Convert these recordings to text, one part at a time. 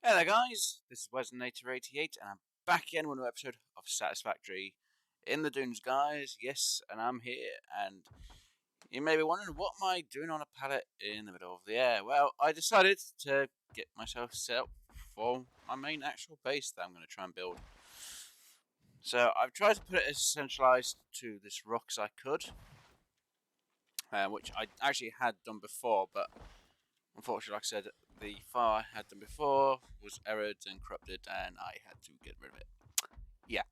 Hello guys, this is Wesley88 and I'm back again with another episode of Satisfactory in the Dunes, guys. Yes, and I'm here, and you may be wondering, what am I doing on a pallet in the middle of the air? Well, I decided to get myself set up for my main actual base that I'm going to try and build. So I've tried to put it as centralized to this rock as I could, which I actually had done before, but unfortunately, like I said, the file I had done before was errored and corrupted, and I had to get rid of it. Yeah,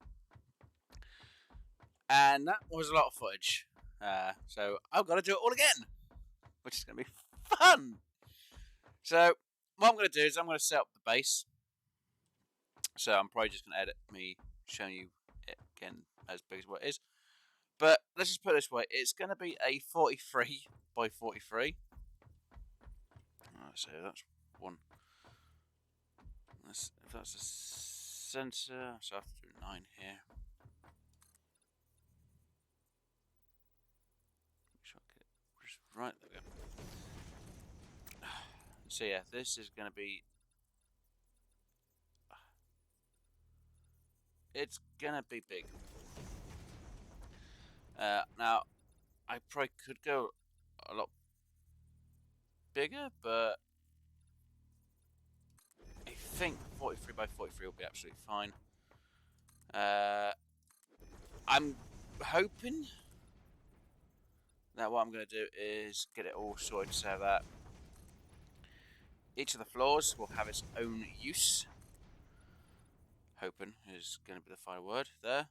and that was a lot of footage. So I've got to do it all again, which is going to be fun. So what I'm going to do is I'm going to set up the base. So I'm probably just going to edit me showing you it again as big as what it is. But let's just put it this way: it's going to be a 43 by 43. So that's one. If that's the center, so I have to do 9 here. Make sure I get it just right. There we go. So yeah, this is going to be. It's going to be big. Now, I probably could go a lot bigger, but I think 43 by 43 will be absolutely fine. I'm hoping that what I'm going to do is get it all sorted so that each of the floors will have its own use. Hoping is going to be the final word there.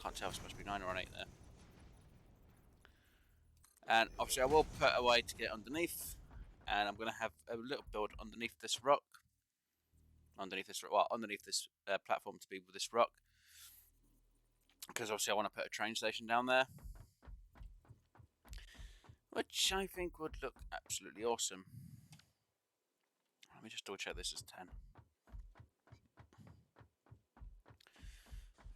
Can't tell if it's supposed to be 9 or an 8 there. And obviously I will put a way to get underneath, and I'm going to have a little build underneath this rock. Underneath this platform to be with this rock, because obviously I want to put a train station down there, which I think would look absolutely awesome. Let me just double check this is 10,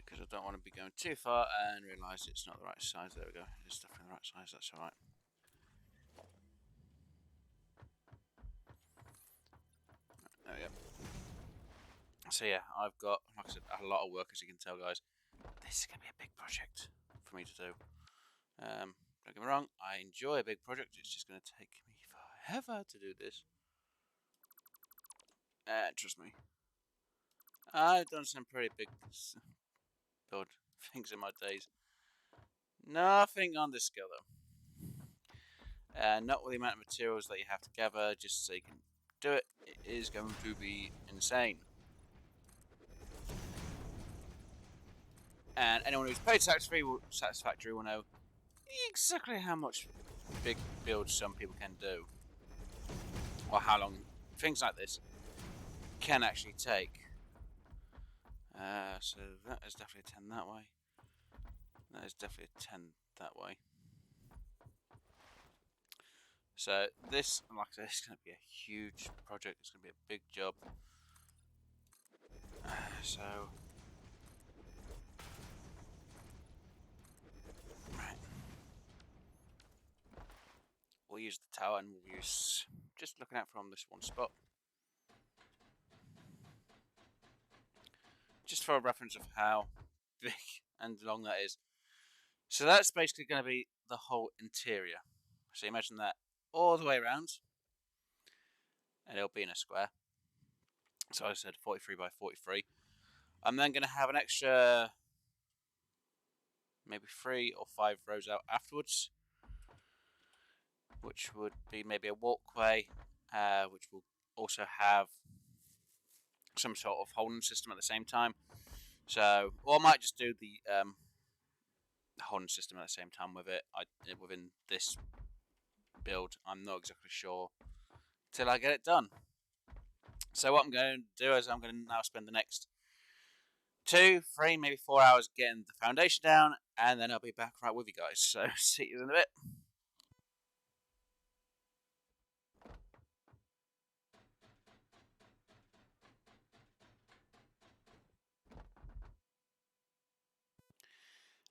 because I don't want to be going too far and realise it's not the right size. There we go, it's definitely the right size, that's alright. There we go. So yeah, I've got, like I said, a lot of work, as you can tell, guys. This is going to be a big project for me to do. Don't get me wrong, I enjoy a big project, it's just going to take me forever to do this. Trust me. I've done some pretty big build things in my days. Nothing on this scale though. Not with the amount of materials that you have to gather just so you can do it. It is going to be insane. And anyone who's played Satisfactory will know exactly how much big builds some people can do, or how long things like this can actually take. So that is definitely a 10 that way. That is definitely a 10 that way. So this, like I said, is going to be a huge project. It's going to be a big job. So right, we'll use the tower, and we'll use just looking out from this one spot, just for a reference of how big and long that is. So that's basically going to be the whole interior. So imagine that all the way around, and it'll be in a square. So I said 43 by 43. I'm then going to have an extra maybe 3 or 5 rows out afterwards, which would be maybe a walkway, which will also have some sort of holding system at the same time. So, or I might just do the holding system at the same time with it. Within this build, I'm not exactly sure till I get it done. So what I'm going to do is I'm going to now spend the next 2, 3, maybe 4 hours getting the foundation down, and then I'll be back right with you guys. So see you in a bit.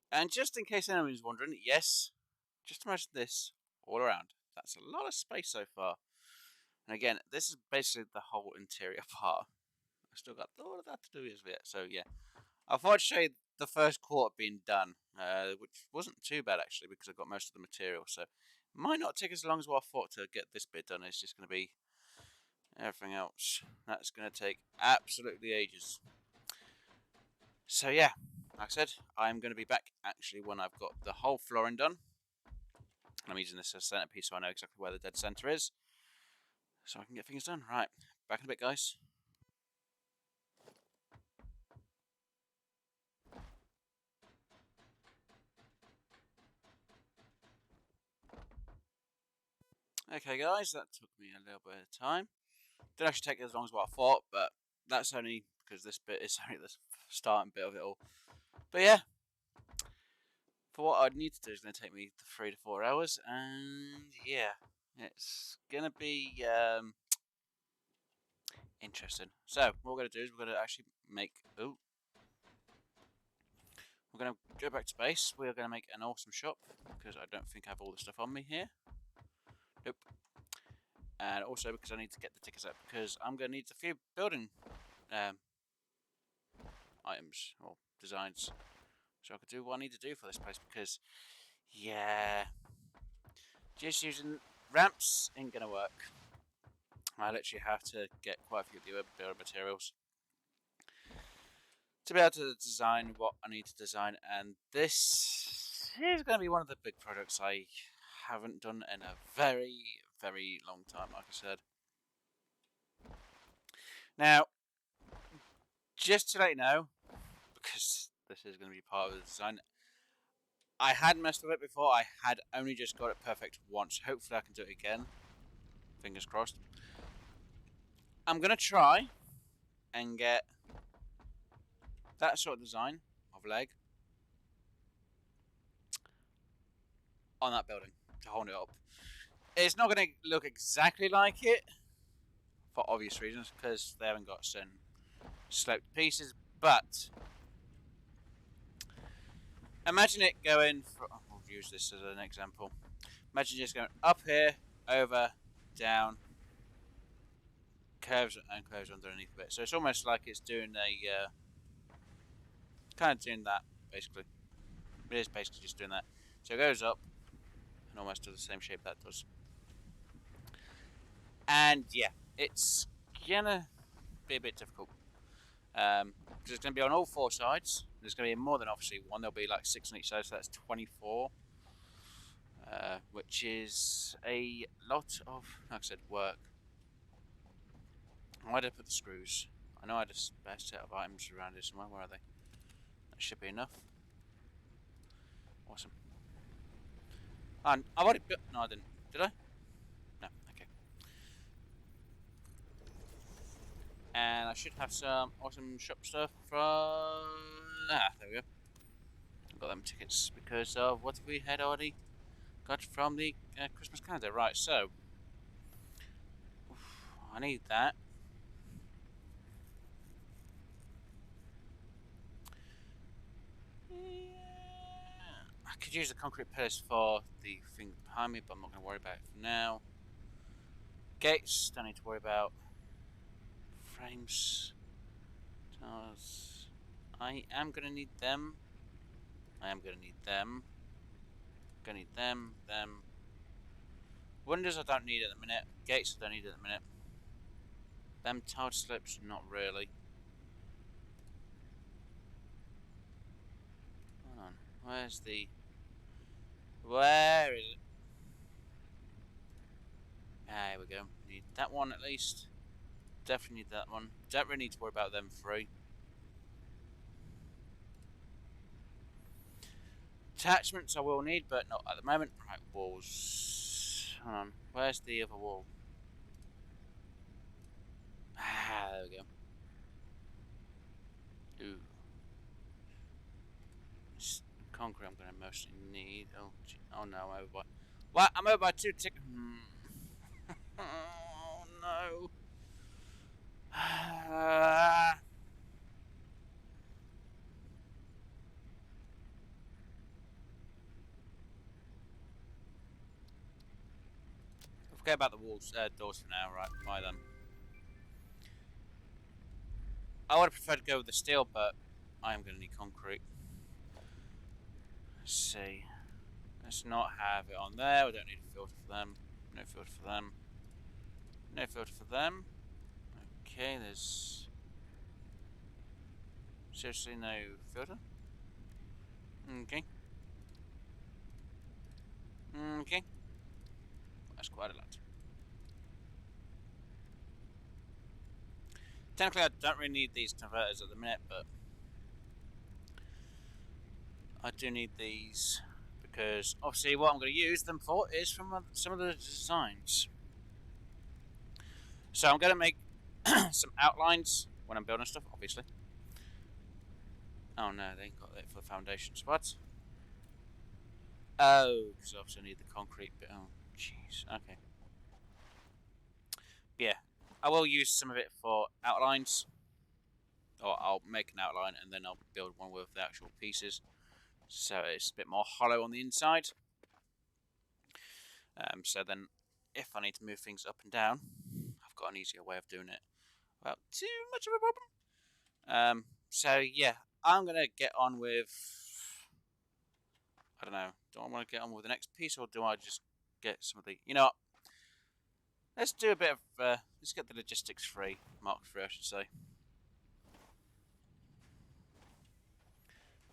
And just in case anyone's wondering, yes, just imagine this all around. That's a lot of space so far. And again, this is basically the whole interior part. I've still got all of that to do yet. So yeah, I thought I'd show you the first quarter being done, which wasn't too bad actually because I got most of the material. So it might not take as long as what I thought to get this bit done. It's just going to be everything else. That's going to take absolutely ages. So yeah, like I said, I'm going to be back actually when I've got the whole flooring done. I'm using this as a centerpiece so I know exactly where the dead center is, so I can get things done. Right, back in a bit, guys. Okay, guys, that took me a little bit of time. Didn't actually take as long as what I thought, but that's only because this bit is only the starting bit of it all. But yeah, for what I'd need to do is going to take me 3 to 4 hours, and yeah, it's going to be interesting. So what we're going to do is we're going to actually make. We're going to go back to base. We're going to make an awesome shop because I don't think I have all the stuff on me here. Nope. And also because I need to get the tickets up because I'm going to need a few building items or designs so I can do what I need to do for this place because yeah, just using ramps ain't going to work. I literally have to get quite a few of the building materials to be able to design what I need to design, and this is going to be one of the big projects I haven't done in a very, very long time, like I said. Now, just to let you know, because this is going to be part of the design, I had messed with it before. I had only just got it perfect once. Hopefully I can do it again. Fingers crossed. I'm going to try and get that sort of design of leg on that building to hold it up. It's not going to look exactly like it for obvious reasons because they haven't got certain sloped pieces, but imagine it going from, we'll use this as an example. Imagine just going up here, over, down, curves and curves underneath of it. So it's almost like it's doing a kind of doing that basically. It is basically just doing that. So it goes up and almost does the same shape that does. And yeah, it's gonna be a bit difficult because it's gonna be on all 4 sides. There's gonna be more than obviously one. There'll be like 6 on each side, so that's 24, which is a lot of, like I said, work. Why did I put the screws? I know I had a spare set of items around here somewhere. Where are they? That should be enough. Awesome. And I've already built. No, I didn't. Did I? No. Okay. And I should have some awesome shop stuff from. There we go. I've got them tickets because of what we had already got from the Christmas calendar. Right. So I need that. I could use the concrete pillars for the thing behind me, but I'm not going to worry about it for now. Gates, don't need to worry about. Frames. Tiles. I am going to need them. I am going to need them. Going to need them. Windows I don't need at the minute. Gates I don't need at the minute. Them tiled slips, not really. Hold on. Where's the... Where is it? Ah, here we go. Need that one at least. Definitely need that one. Don't really need to worry about them 3. Attachments I will need, but not at the moment. Right, walls. Hold on. Where's the other wall? Ah, there we go. Ooh. Concrete I'm going to mostly need. Oh no, I'm over by... What? I'm over by 2 tickets. Oh no. Forget about the walls, doors for now, right? Bye then. I would have preferred to go with the steel, but I am going to need concrete. Let's see. Let's not have it on there. We don't need a filter for them. No filter for them. No filter for them. Okay, there's seriously no filter. Okay. Okay. That's quite a lot. Technically, I don't really need these converters at the minute, but I do need these because obviously what I'm going to use them for is from some of the designs. So I'm going to make some outlines when I'm building stuff, obviously. Oh no, they ain't got it for the foundations. What? Oh, because I also need the concrete bit. Oh, jeez. Okay. Yeah, I will use some of it for outlines. Or I'll make an outline and then I'll build one with the actual pieces. So it's a bit more hollow on the inside. So then, if I need to move things up and down, I've got an easier way of doing it without too much of a problem. So yeah, I'm gonna get on with. I don't know. Do I want to get on with the next piece, or do I just get some of the? You know what? Let's do a bit of. Let's get the logistics free, Mark 3, I should say,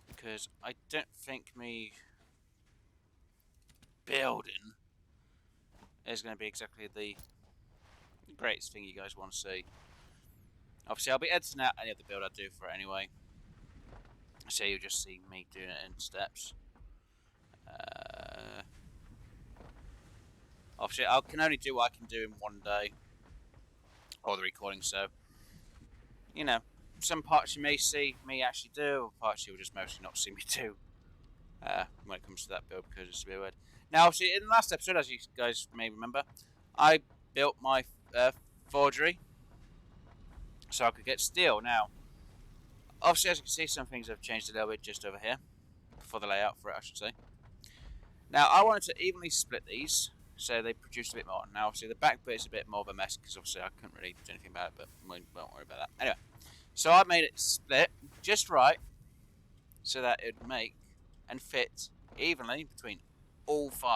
because I don't think me building is going to be exactly the greatest thing you guys want to see. Obviously, I'll be editing out any of the build I do for it anyway, so you'll just see me doing it in steps. Obviously, I can only do what I can do in one day, or the recording, so, you know, some parts you may see me actually do, or parts you'll just mostly not see me do, when it comes to that build, because it's a bit weird. Now, obviously, in the last episode, as you guys may remember, I built my forgery, so I could get steel. Now, obviously, as you can see, some things have changed a little bit just over here, for the layout for it, I should say. Now, I wanted to evenly split these, so they produce a bit more. Now, obviously, the back bit is a bit more of a mess, because obviously I couldn't really do anything about it, but we won't worry about that. Anyway, so I made it split just right, so that it would make and fit evenly between all 5.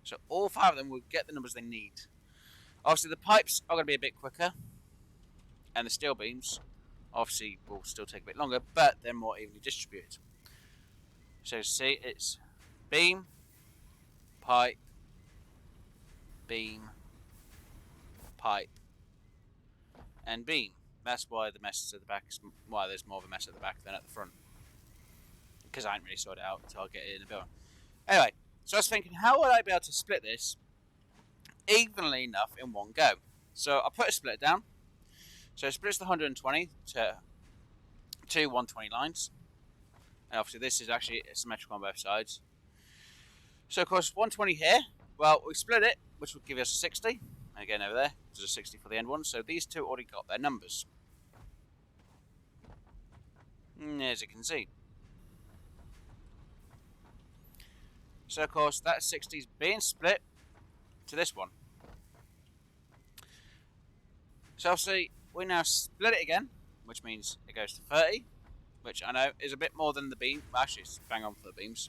So all 5 of them will get the numbers they need. Obviously, the pipes are going to be a bit quicker, and the steel beams, obviously, will still take a bit longer, but they're more evenly distributed. So see, it's beam, pipe, beam, pipe, and beam. That's why the mess at the back is why there's more of a mess at the back than at the front, because I hadn't really sorted it out until I get it in the building. Anyway, so I was thinking, how would I be able to split this evenly enough in one go? So I put a split down. So it splits the 120 to 2 120 lines. And obviously this is actually symmetrical on both sides. So of course 120 here, well we split it, which would give us 60. And again over there, there's a 60 for the end one. So these two already got their numbers. As you can see. So of course that 60 is being split to this one. So obviously we now split it again, which means it goes to 30, which I know is a bit more than the beam. Actually, it's bang on for the beams.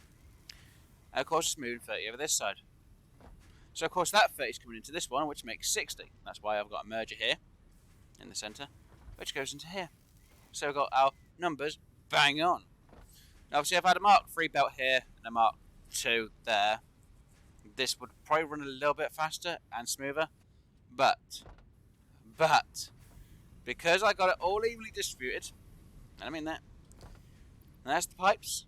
And of course it's moving 30 over this side. So of course that 30 is coming into this one, which makes 60. That's why I've got a merger here in the centre, which goes into here. So we've got our numbers bang on. Now obviously if I had a Mark 3 belt here and a Mark 2 there, this would probably run a little bit faster and smoother, but because I got it all evenly distributed, and I mean that, and that's the pipes,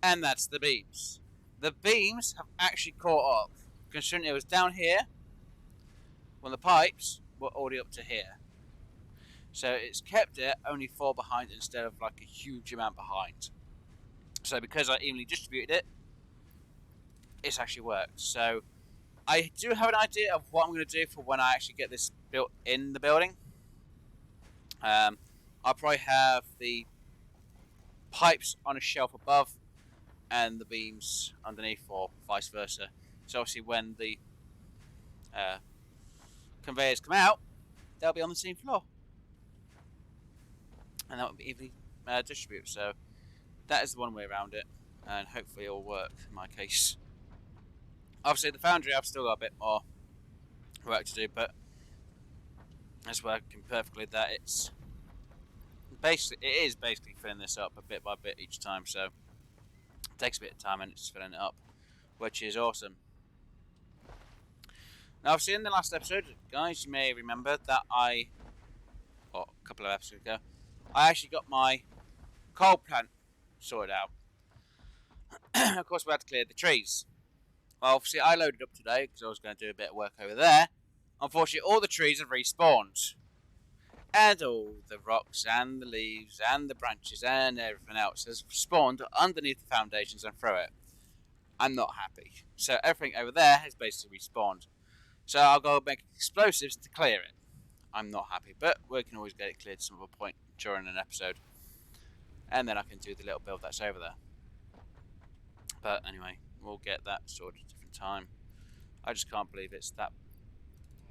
and that's the beams. The beams have actually caught up, considering it was down here when the pipes were already up to here. So it's kept it only 4 behind instead of like a huge amount behind. So because I evenly distributed it, it's actually worked. So I do have an idea of what I'm going to do for when I actually get this built in the building. I'll probably have the pipes on a shelf above and the beams underneath, or vice versa. So obviously when the conveyors come out, they'll be on the same floor, and that will be evenly distributed. So that is the one way around it, and hopefully it'll work in my case. Obviously, the foundry, I've still got a bit more work to do, but it's working perfectly. That it is basically filling this up a bit by bit each time. So it takes a bit of time, and it's filling it up, which is awesome. Now, obviously, in the last episode, guys, you may remember that a couple of episodes ago, I actually got my coal plant sorted out. Of course, we had to clear the trees. Well, obviously, I loaded up today because I was going to do a bit of work over there. Unfortunately, all the trees have respawned. And all the rocks and the leaves and the branches and everything else has spawned underneath the foundations and through it. I'm not happy. So everything over there has basically respawned. So I'll go make explosives to clear it. I'm not happy, but we can always get it cleared at some other point during an episode. And then I can do the little build that's over there. But anyway, we'll get that sorted at a different time. I just can't believe it's that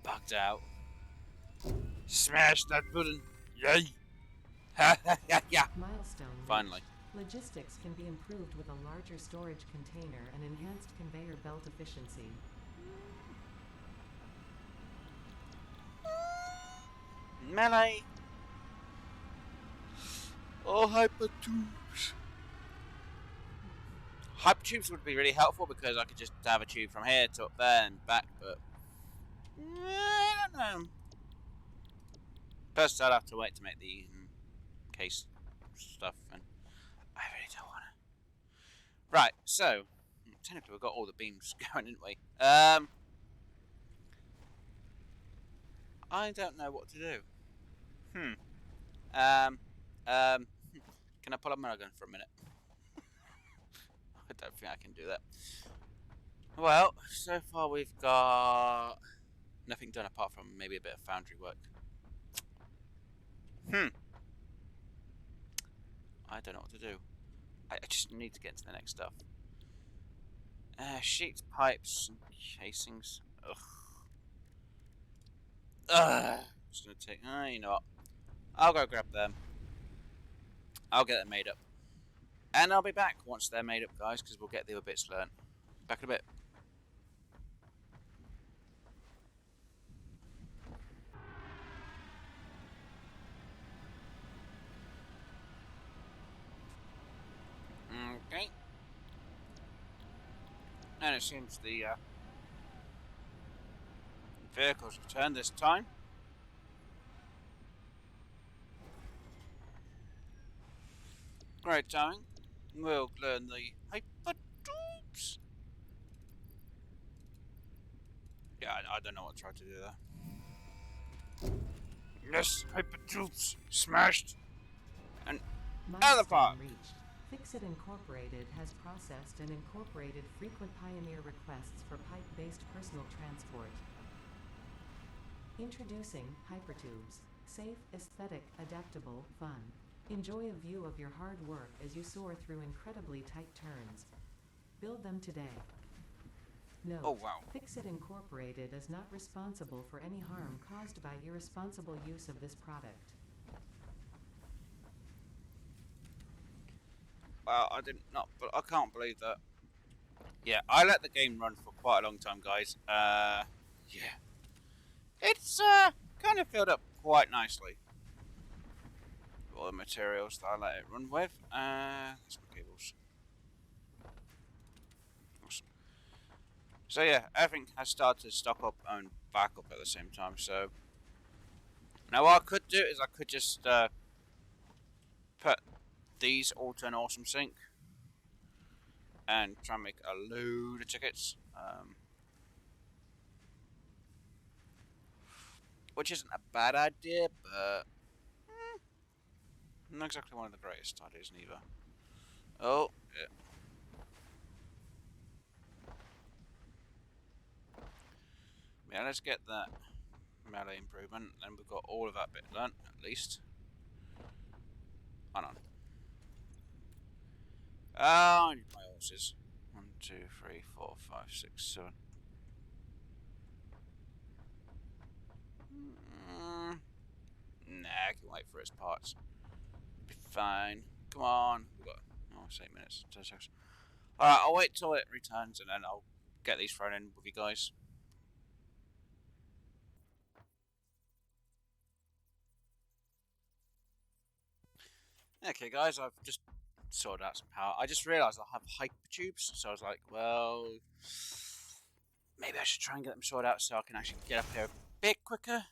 bugged out. Smash that button! Yay! Yeah! Milestone. Finally. Logistics can be improved with a larger storage container and enhanced conveyor belt efficiency. Melee! Oh, hypertubes! Hypertubes would be really helpful because I could just have a tube from here to up there and back, but I don't know. First, I'd have to wait to make the case stuff, and I really don't want to. Right, so technically we've got all the beams going, didn't we? I don't know what to do. Can I pull a American for a minute? I don't think I can do that. Well, so far we've got nothing done apart from maybe a bit of foundry work. I don't know what to do. I just need to get into the next stuff. Sheets, pipes, and casings. Ugh. It's gonna take. You know what? I'll go grab them. I'll get them made up. And I'll be back once they're made up, guys, because we'll get the other bits learned. Back in a bit. Okay. And it seems the vehicle's returned this time. Great timing. We'll learn the hypertubes. Yeah, I don't know what I tried to do there. Yes, hypertubes smashed. And other part. Reached. FICSIT Incorporated has processed and incorporated frequent Pioneer requests for pipe-based personal transport. Introducing Hypertubes. Safe, aesthetic, adaptable, fun. Enjoy a view of your hard work as you soar through incredibly tight turns. Build them today. Note, oh, wow. FICSIT Incorporated is not responsible for any harm caused by irresponsible use of this product. Well, but I can't believe that. Yeah, I let the game run for quite a long time, guys. Yeah. It's, kind of filled up quite nicely. All the materials that I let it run with. That's my cables. Awesome. So yeah, everything has started to stock up and back up at the same time, so... Now what I could do is I could just, put these all to an awesome sync. And try and make a load of tickets. Which isn't a bad idea, but... not exactly one of the greatest ideas neither. Oh, yeah. Yeah, let's get that melee improvement, then we've got all of that bit learnt, at least. Hold on. I need my horses. 1, 2, 3, 4, 5, 6, 7. its parts. Be fine. Come on. We've got it's 8 minutes. 10 seconds. Alright, I'll wait till it returns and then I'll get these thrown in with you guys. Okay guys, I've just sorted out some power. I just realised I have hyper tubes, so I was like, well, maybe I should try and get them sorted out so I can actually get up here a bit quicker.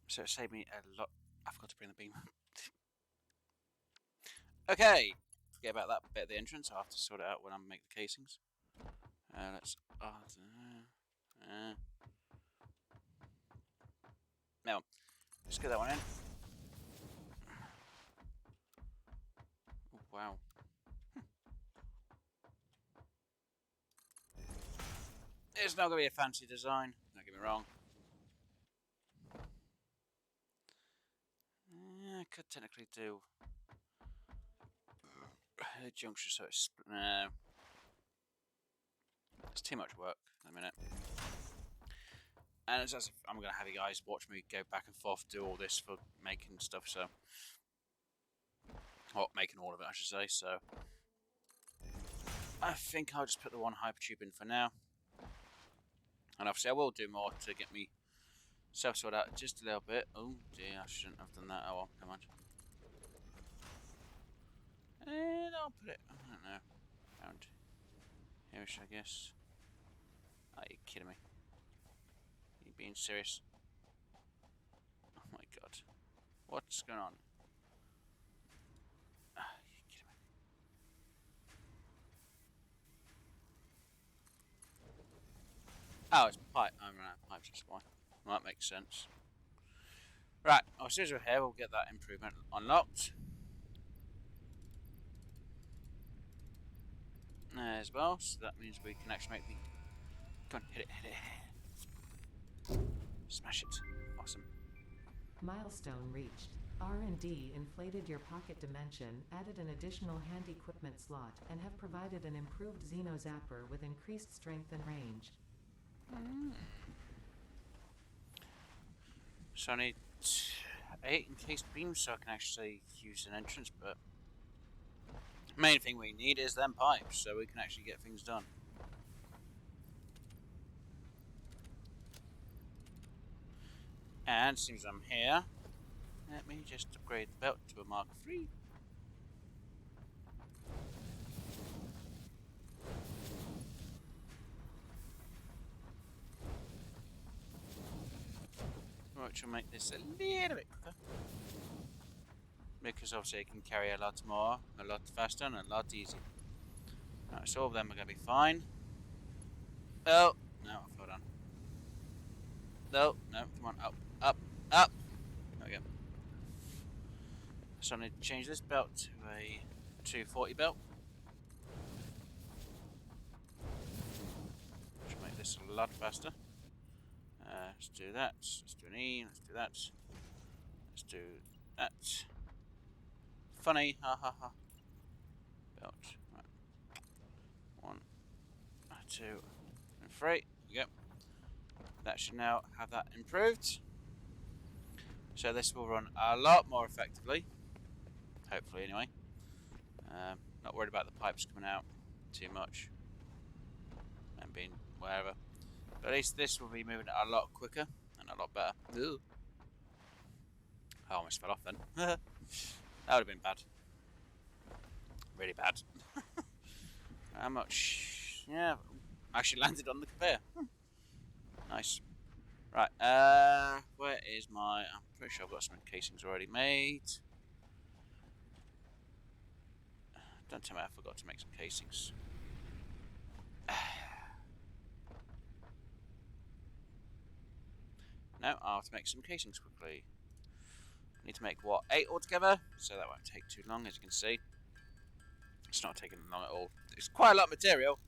So it saved me a lot. I forgot to bring the beam. Okay, forget about that bit of the entrance. I'll have to sort it out when I make the casings. Let's. No, let's get that one in. Oh, wow. It's not going to be a fancy design, don't get me wrong. I could technically do a junction so it's... No. It's too much work in a minute. And it's as if I'm going to have you guys watch me go back and forth, do all this for making stuff, so... Well, making all of it, I should say, so... I think I'll just put the one hypertube in for now. And obviously I will do more to get me self sorted out just a little bit. Oh dear, I shouldn't have done that. Oh well, come on. And I'll put it, I don't know, around here-ish, I guess. Are you kidding me? Are you being serious? Oh my god. What's going on? Are you kidding me? Oh, it's pipe. I ran out of pipes, that's why. Well, that makes sense. Right, as soon as we're here, we'll get that improvement unlocked. As well, so that means we can actually make the... Go on, hit it, hit it. Smash it. Awesome. Milestone reached. R&D inflated your pocket dimension, added an additional hand equipment slot, and have provided an improved Xeno Zapper with increased strength and range. So I need 8 encased beams so I can actually use an entrance, but main thing we need is them pipes so we can actually get things done. And since I'm here, let me just upgrade the belt to a Mark III. Which will make this a little bit quicker. Because obviously it can carry a lot more, a lot faster, and a lot easier. Right, so all of them are going to be fine. Oh, no, I fell down. No, no, come on, up, up, up. There we go. So I need to change this belt to a 240 belt. Which will make this a lot faster. Let's do that. Let's do an E. Let's do that. Let's do that. Funny, ha ha ha. Belt. Right. 1, 2, and 3. There you go. That should now have that improved. So this will run a lot more effectively. Hopefully, anyway. Not worried about the pipes coming out too much and being wherever. But at least this will be moving a lot quicker and a lot better. Ugh. I almost fell off then. That would have been bad. Really bad. How much? Yeah, actually landed on the conveyor. Nice. Right, where is my... I'm pretty sure I've got some casings already made. Don't tell me I forgot to make some casings. No, I'll have to make some casings quickly. I need to make, what, 8 altogether? So that won't take too long, as you can see. It's not taking long at all. It's quite a lot of material.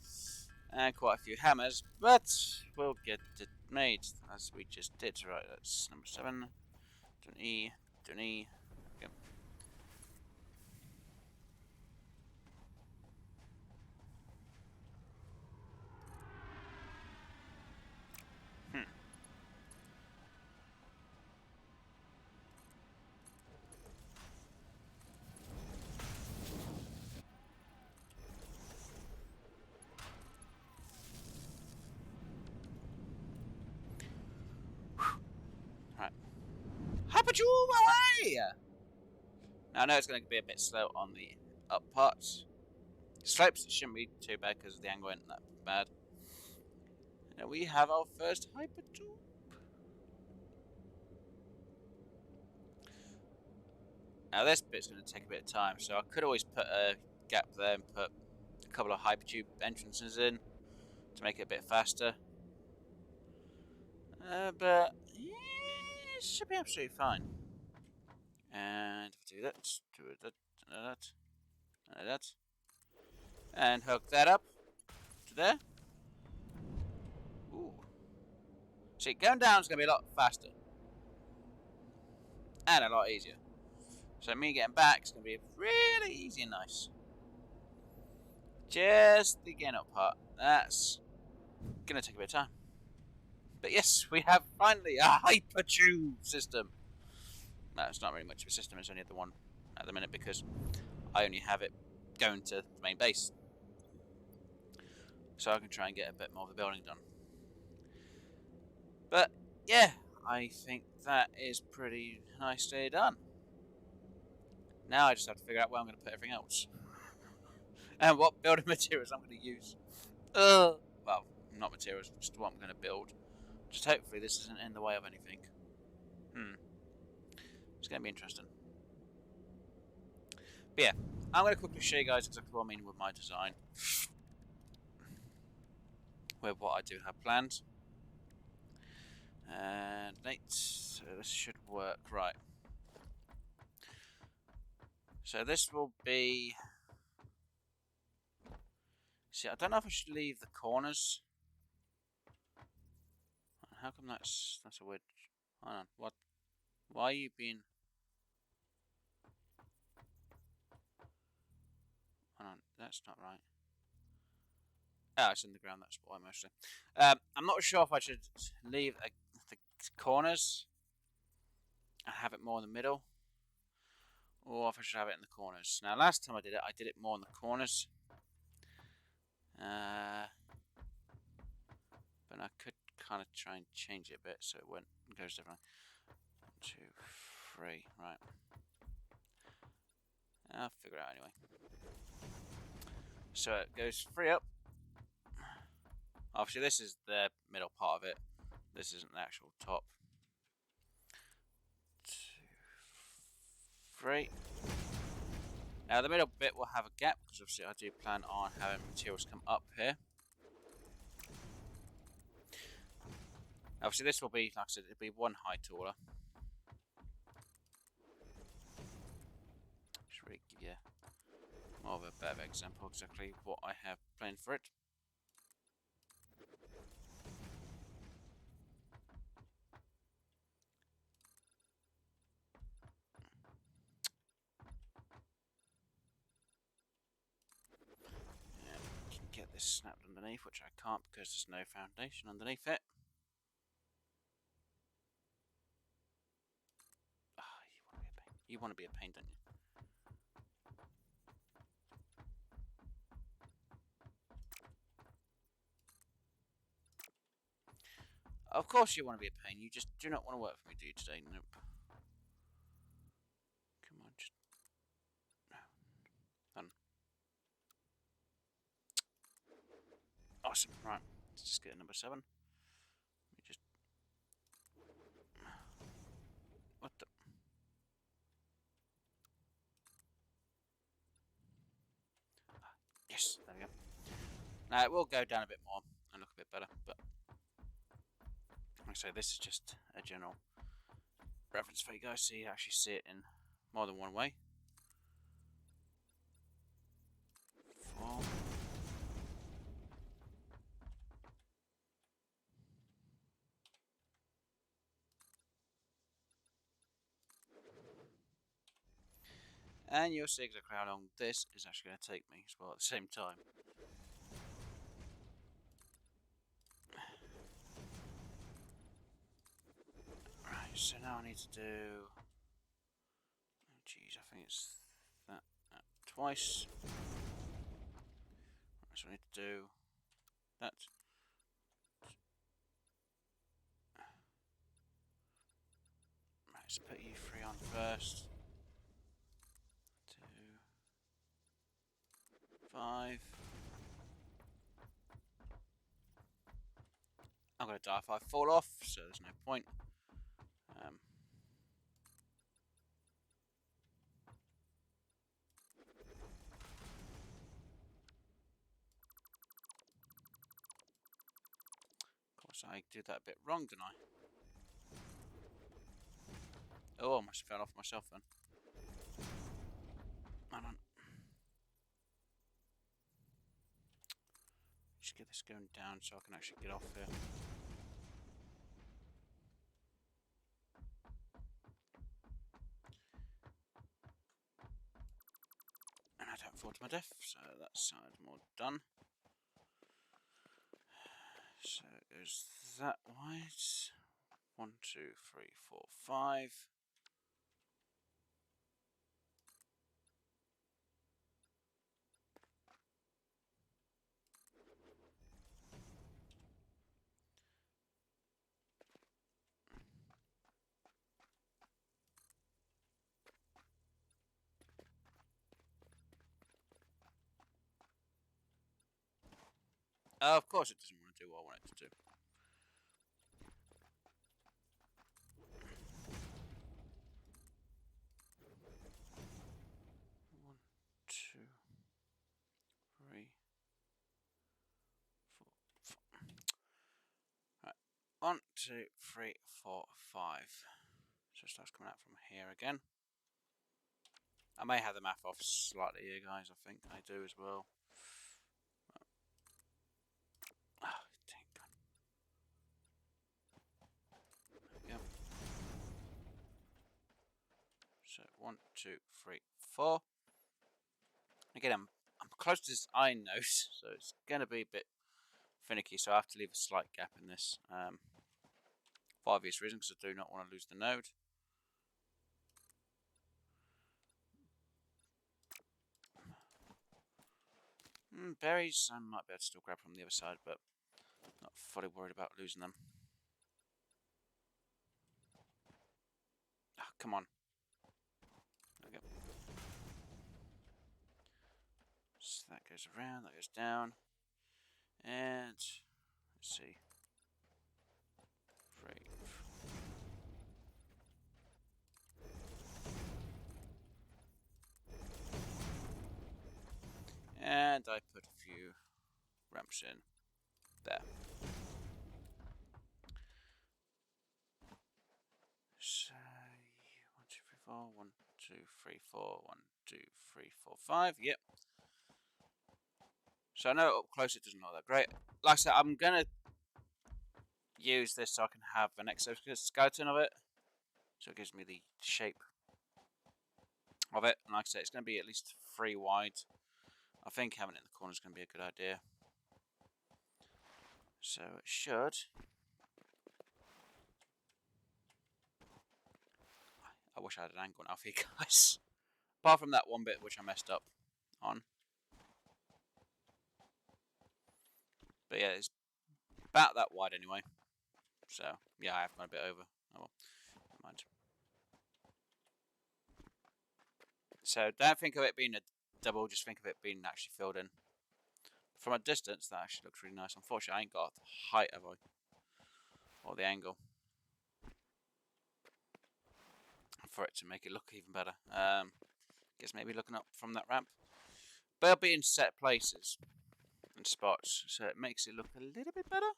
And quite a few hammers. But we'll get it made, as we just did. Right, that's number 7. Do an E. Do an E. Go. Now, I know it's going to be a bit slow on the up parts. Slopes shouldn't be too bad because the angle isn't that bad. And we have our first hyper tube. Now this bit's going to take a bit of time, so I could always put a gap there and put a couple of hypertube entrances in to make it a bit faster. But yeah, it should be absolutely fine. And do that, do that, and hook that up to there. Ooh. See, going down is going to be a lot faster and a lot easier. So me getting back is going to be really easy and nice. Just the getting up part. That's going to take a bit of time. But yes, we have finally a hypertube system. No, it's not really much of a system. It's only the one at the minute because I only have it going to the main base. So I can try and get a bit more of the building done. But yeah, I think that is pretty nicely done. Now I just have to figure out where I'm going to put everything else. And what building materials I'm going to use. Well, not materials, just what I'm going to build. Just hopefully this isn't in the way of anything. It's going to be interesting. But yeah, I'm going to quickly show you guys exactly what I mean with my design. With what I do have planned. And so this should work right. So this will be... See, I don't know if I should leave the corners. How come that's a weird... Hold on, what? Why are you being... Hold on, that's not right. Oh, it's in the ground, that's why mostly. I'm not sure if I should leave the corners and have it more in the middle, or if I should have it in the corners. Now, last time I did it more in the corners. But I could kind of try and change it a bit so it goes differently. 1, 2, 3, right. I'll figure it out anyway. So it goes 3 up. Obviously, this is the middle part of it. This isn't the actual top. 2, 3. Now the middle bit will have a gap because obviously I do plan on having materials come up here. Obviously this will be, like I said, it'll be 1 height taller. Just really give you more of a better example exactly what I have planned for it. Get this snapped underneath, which I can't because there's no foundation underneath it. You want to be a pain, don't you? Of course you want to be a pain. You just do not want to work for me, do you, today? Nope. Come on, just... No. Done. Awesome. Right. Let's just get a number 7. We just... What the... Yes, there we go. Now it will go down a bit more and look a bit better, but like I say, this is just a general reference for you guys so you actually see it in more than one way. 4. And you'll see exactly how long this is actually going to take me as well at the same time. Right, so now I need to do... Oh geez, I think it's that twice. Right, so I need to do that. Right, let's put you 3 on first. 5. I'm going to die if I fall off, so there's no point. Of course, I did that a bit wrong, didn't I? Oh, I must have fell off myself then. Hold on. Just get this going down so I can actually get off here. And I don't fall to my death, so that side more done. So is that wide? 1, 2, 3, 4, 5. Of course it doesn't want to do what I want it to do. One, two, three, four. Right. 1, 2, 3, 4, 5. So it starts coming out from here again. I may have the math off slightly here, guys. I think I do as well. Oh, dang God. There we go. So 1, 2, 3, 4. Again, I'm close to this iron node, so it's going to be a bit finicky. So I have to leave a slight gap in this, for obvious reasons, because I do not want to lose the node. Berries, I might be able to still grab from the other side, but not fully worried about losing them. Oh, come on. There we go. So that goes around, that goes down. And let's see. 3. And I put a few ramps in there. So 1, 2, 3, 4. 1, 2, 3, 4. 1, 2, 3, 4, 5. Yep. So I know up close it doesn't look that great. Like I said, I'm gonna use this so I can have an exoskeleton of it, so it gives me the shape of it. And like I said, it's going to be at least 3 wide. I think having it in the corner is going to be a good idea. So it should. I wish I had an angle now for you guys. Apart from that one bit which I messed up on. But yeah, it's about that wide anyway. So yeah, I have gone a bit over. Oh well, never mind. So don't think of it being a double, just think of it being actually filled in. From a distance, that actually looks really nice. Unfortunately, I ain't got the height of it, or the angle, for it to make it look even better. Guess maybe looking up from that ramp. But it'll be in set places and spots, so it makes it look a little bit better.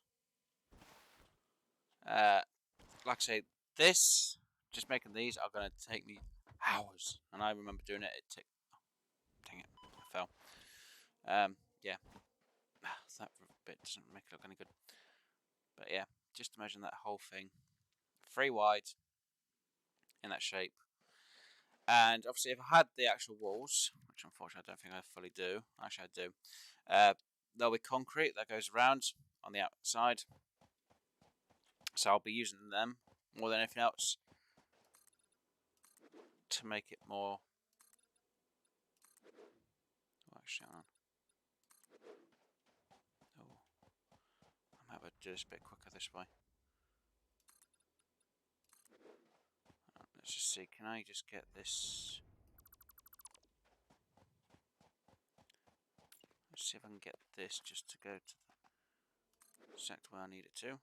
Like I say, just making these are going to take me hours, and I remember doing it. It took, oh, dang it, I fell. Yeah, that bit doesn't make it look any good. But yeah, just imagine that whole thing, 3 wide, in that shape. And obviously, if I had the actual walls, which unfortunately I don't think I fully do, actually I do, there'll be concrete that goes around on the outside. So I'll be using them more than anything else to make it more. Oh, actually, hang on. Oh, I might have to do this a bit quicker this way. Let's just see. Can I just get this? Let's see if I can get this just to go to the sector where I need it to.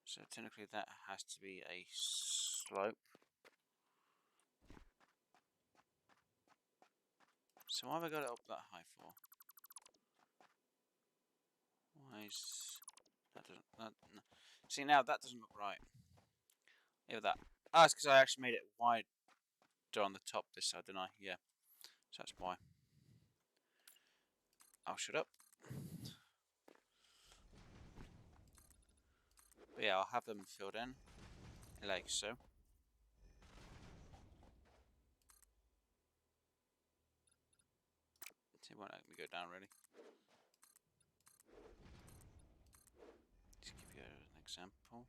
So technically that has to be a slope. So why have I got it up that high for? Why is that no. See, now that doesn't look right. Even that. Ah, it's because I actually made it wider on the top this side, didn't I? Yeah. So that's why. I'll shut up. But yeah, I'll have them filled in. Like so. It won't let me go down really. Just give you an example.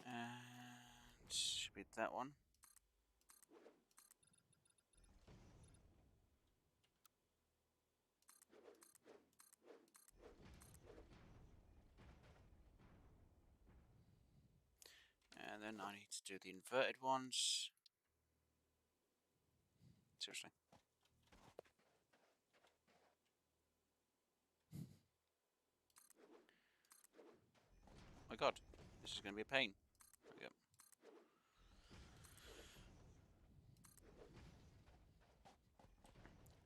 And should be that one. And then I need to do the inverted ones. Seriously. Oh my god, this is going to be a pain. There we go.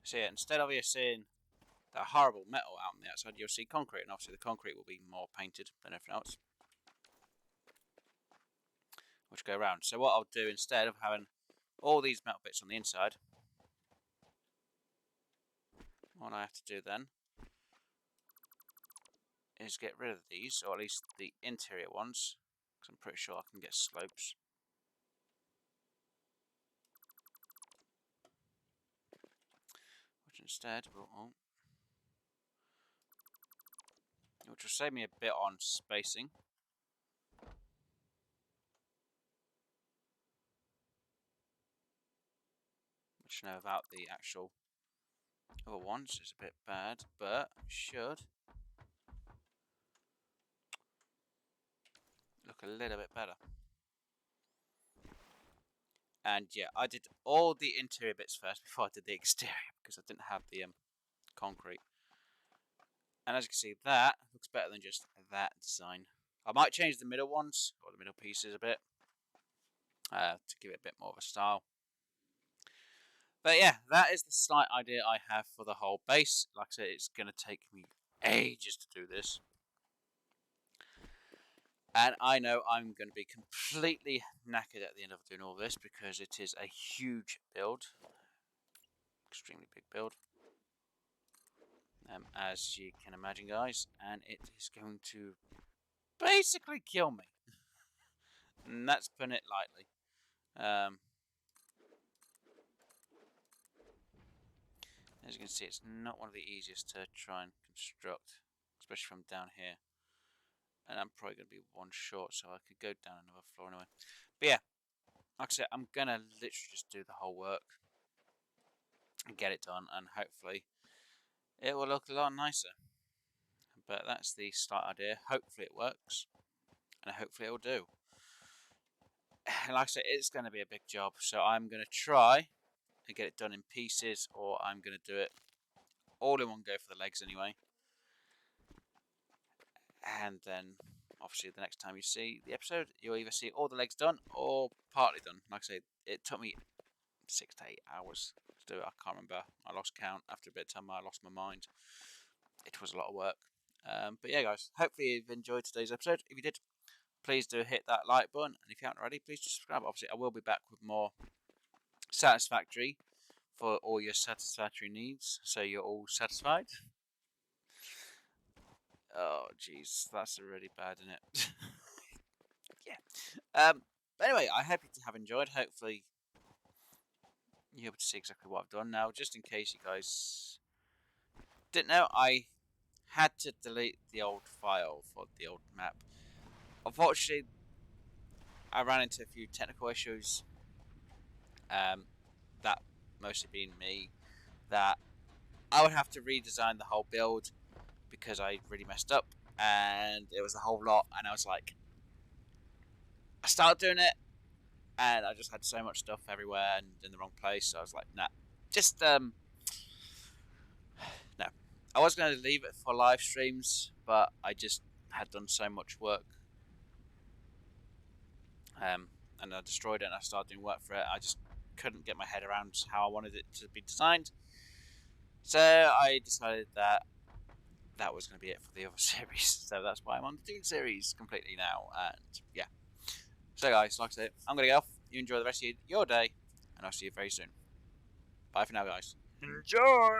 So yeah, instead of you seeing the horrible metal out on the outside, you'll see concrete, and obviously the concrete will be more painted than everything else, which go around. So what I'll do instead of having all these metal bits on the inside, what I have to do then is get rid of these, or at least the interior ones, because I'm pretty sure I can get slopes. Which instead will, which will save me a bit on spacing. Which now without the actual other ones is a bit bad, but should look a little bit better. And yeah, I did all the interior bits first before I did the exterior because I didn't have the concrete. And as you can see, that looks better than just that design. I might change the middle ones, or the middle pieces a bit, to give it a bit more of a style. But yeah, that is the slight idea I have for the whole base. Like I said, it's going to take me ages to do this. And I know I'm going to be completely knackered at the end of doing all this because it is a huge build. Extremely big build. As you can imagine, guys. And it is going to basically kill me. And that's putting it lightly. As you can see, it's not one of the easiest to try and construct, especially from down here. And I'm probably going to be one short, so I could go down another floor anyway. But yeah, like I said, I'm going to literally just do the whole work and get it done, and hopefully it will look a lot nicer. But that's the start idea. Hopefully it works, and hopefully it will do. And like I said, it's going to be a big job, so I'm going to try and get it done in pieces, or I'm going to do it all in one go for the legs anyway. And then, obviously, the next time you see the episode, you'll either see all the legs done or partly done. Like I say, it took me 6 to 8 hours to do it. I can't remember. I lost count after a bit of time. I lost my mind. It was a lot of work. But yeah, guys, hopefully you've enjoyed today's episode. If you did, please do hit that like button. And if you haven't already, please just subscribe. Obviously, I will be back with more Satisfactory for all your Satisfactory needs, so you're all satisfied. Oh, jeez, that's really bad, isn't it? Yeah. But anyway, I hope you have enjoyed. Hopefully, you're able to see exactly what I've done now. Just in case you guys didn't know, I had to delete the old file for the old map. Unfortunately, I ran into a few technical issues. That mostly being me. That I would have to redesign the whole build because I really messed up, and it was a whole lot. And I was like, I started doing it, and I just had so much stuff everywhere and in the wrong place. So I was like, nah, just no. I was going to leave it for live streams, but I just had done so much work, and I destroyed it, and I started doing work for it. I just couldn't get my head around how I wanted it to be designed. So I decided that that was going to be it for the other series. So that's why I'm on the Dune series completely now. And yeah. So guys, like I said, I'm going to go off. You enjoy the rest of your day, and I'll see you very soon. Bye for now, guys. Enjoy!